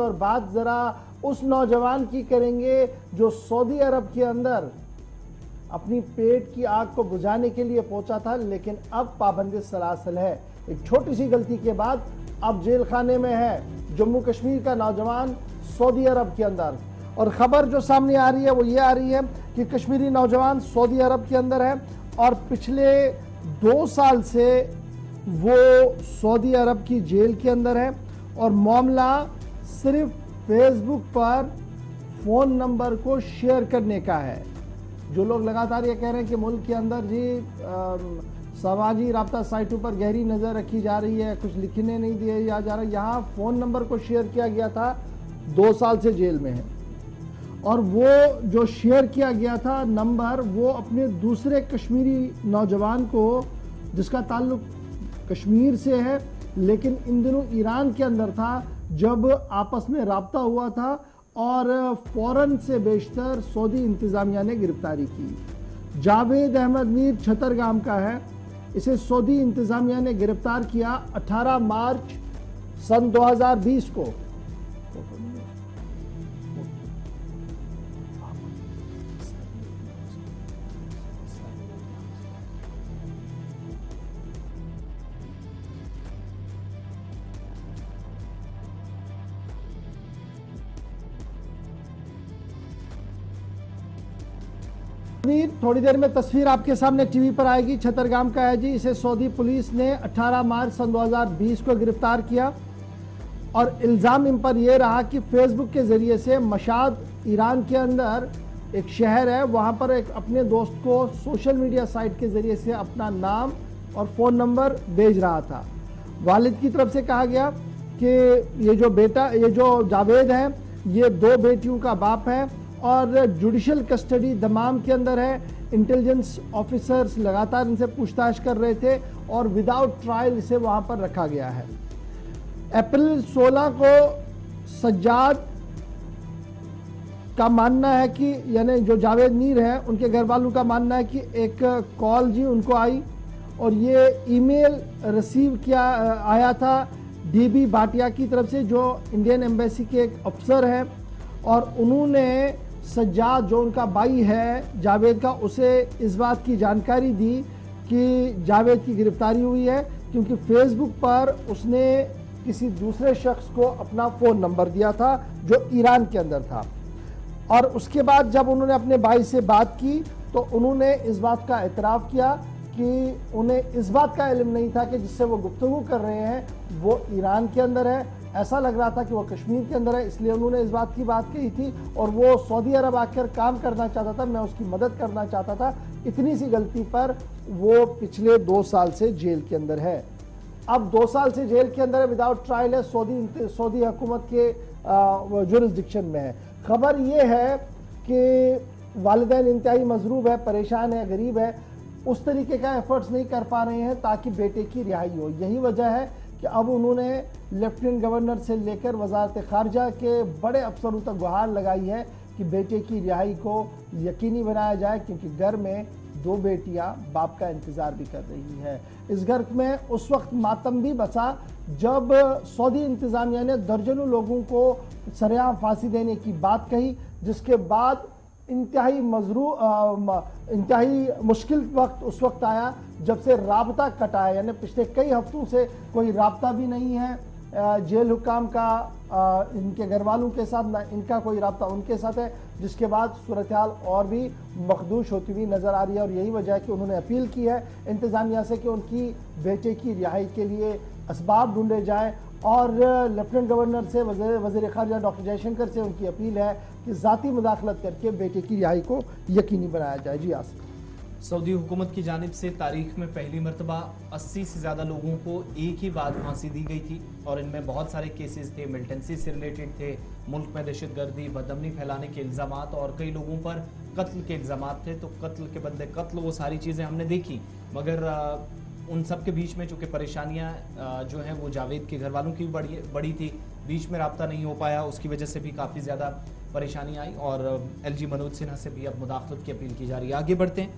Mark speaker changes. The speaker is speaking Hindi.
Speaker 1: और बात जरा उस नौजवान की करेंगे जो सऊदी अरब के अंदर अपनी पेट की आग को बुझाने के लिए पहुंचा था, लेकिन अब पाबंदी सलासल है। एक छोटी सी गलती के बाद अब जेल खाने में है जम्मू कश्मीर का नौजवान सऊदी अरब के अंदर। और खबर जो सामने आ रही है वो ये आ रही है कि कश्मीरी नौजवान सऊदी अरब के अंदर है और पिछले 2 साल से वो सऊदी अरब की जेल के अंदर है और मामला सिर्फ फेसबुक पर फ़ोन नंबर को शेयर करने का है। जो लोग लगातार ये कह रहे हैं कि मुल्क के अंदर जी समाजी राब्ता साइटों पर गहरी नज़र रखी जा रही है, कुछ लिखने नहीं दिया जा रहा, यहाँ फ़ोन नंबर को शेयर किया गया था, 2 साल से जेल में है। और वो जो शेयर किया गया था नंबर, वो अपने दूसरे कश्मीरी नौजवान को जिसका ताल्लुक कश्मीर से है लेकिन इन दिनों ईरान के अंदर था, जब आपस में राब्ता हुआ था और फौरन से बेशतर सऊदी इंतज़ामिया ने गिरफ्तारी की। जावेद अहमद मीर छतरगाम का है, इसे सऊदी इंतज़ामिया ने गिरफ्तार किया 18 मार्च सन 2020 को। थोड़ी देर में तस्वीर आपके सामने टीवी पर आएगी। छतरगाम का है जी, इसे सऊदी पुलिस ने 18 मार्च सन 2020 को गिरफ्तार किया और इल्ज़ाम इन पर यह रहा कि फेसबुक के ज़रिए से मशाद ईरान के अंदर एक शहर है, वहाँ पर एक अपने दोस्त को सोशल मीडिया साइट के ज़रिए से अपना नाम और फ़ोन नंबर भेज रहा था। वालिद की तरफ से कहा गया कि ये जो जावेद है ये 2 बेटियों का बाप है और जुडिशल कस्टडी दमाम के अंदर है। इंटेलिजेंस ऑफिसर्स लगातार इनसे पूछताछ कर रहे थे और विदाउट ट्रायल इसे वहां पर रखा गया है। अप्रैल 16 को सज्जाद का मानना है कि यानी जो जावेद मीर है उनके घर वालों का मानना है कि एक कॉल जी उनको आई और ये ईमेल रिसीव किया आया था डीबी भाटिया की तरफ से, जो इंडियन एम्बेसी के एक अफसर हैं, और उन्होंने सज्जाद जो उनका भाई है जावेद का, उसे इस बात की जानकारी दी कि जावेद की गिरफ्तारी हुई है, क्योंकि फेसबुक पर उसने किसी दूसरे शख्स को अपना फ़ोन नंबर दिया था जो ईरान के अंदर था। और उसके बाद जब उन्होंने अपने भाई से बात की तो उन्होंने इस बात का एतराफ़ किया कि उन्हें इस बात का इल्म नहीं था कि जिससे वो गुफ्तगू कर रहे हैं वो ईरान के अंदर है। ऐसा लग रहा था कि वो कश्मीर के अंदर है, इसलिए उन्होंने इस बात की बात कही थी और वो सऊदी अरब आकर काम करना चाहता था, मैं उसकी मदद करना चाहता था। इतनी सी गलती पर वो पिछले 2 साल से जेल के अंदर है। अब 2 साल से जेल के अंदर है, विदाउट ट्रायल है, सऊदी हुकूमत के जुरिस्डिक्शन में है। खबर ये है कि वालिदैन इंतहाई मजरूब है, परेशान है, गरीब है, उस तरीके का एफर्ट्स नहीं कर पा रहे हैं ताकि बेटे की रिहाई हो। यही वजह है कि अब उन्होंने लेफ्टिनेंट गवर्नर से लेकर वजारत खारजा के बड़े अफसरों तक गुहार लगाई है कि बेटे की रिहाई को यकीनी बनाया जाए, क्योंकि घर में 2 बेटियां बाप का इंतज़ार भी कर रही है। इस घर में उस वक्त मातम भी बचा जब सऊदी इंतज़ामिया ने दर्जनों लोगों को सरेआम फांसी देने की बात कही, जिसके बाद इंतहाई मुश्किल वक्त उस वक्त आया जब से राबता कटा है, यानी पिछले कई हफ्तों से कोई राबता भी नहीं है जेल हुकाम का इनके घर वालों के साथ, ना इनका कोई राबता उनके साथ है, जिसके बाद सूरत हाल और भी मखदूश होती हुई नज़र आ रही है। और यही वजह है कि उन्होंने अपील की है इंतज़ामिया से कि उनकी बेटे की रिहाई के लिए असबाब ढूंढे जाए और लेफ्टिनेंट गवर्नर से वज़ीर ख़ारजा डॉक्टर जयशंकर से उनकी अपील है कि ज़ाती मुदाखलत करके बेटे की रिहाई को यकीनी बनाया जाए। जी आसिफ।
Speaker 2: सऊदी हुकूमत की जानिब से तारीख में पहली मरतबा 80 से ज़्यादा लोगों को एक ही बार फांसी दी गई थी और इनमें बहुत सारे केसेस थे, मिलिटेंसी से रिलेटेड थे, मुल्क में दहशतगर्दी बदअमनी फैलाने के इल्ज़ामात और कई लोगों पर कत्ल के इल्ज़ामात थे। तो कत्ल के बदले कत्ल, वो सारी चीज़ें हमने देखी, मगर उन सब के बीच में चूँकि परेशानियाँ जो हैं वो जावेद के घर वालों की बड़ी थी, बीच में राब्ता नहीं हो पाया, उसकी वजह से भी काफ़ी ज़्यादा परेशानी आई और LG मनोज सिन्हा से भी अब मुदाखलत की अपील की जा रही है। आगे बढ़ते हैं।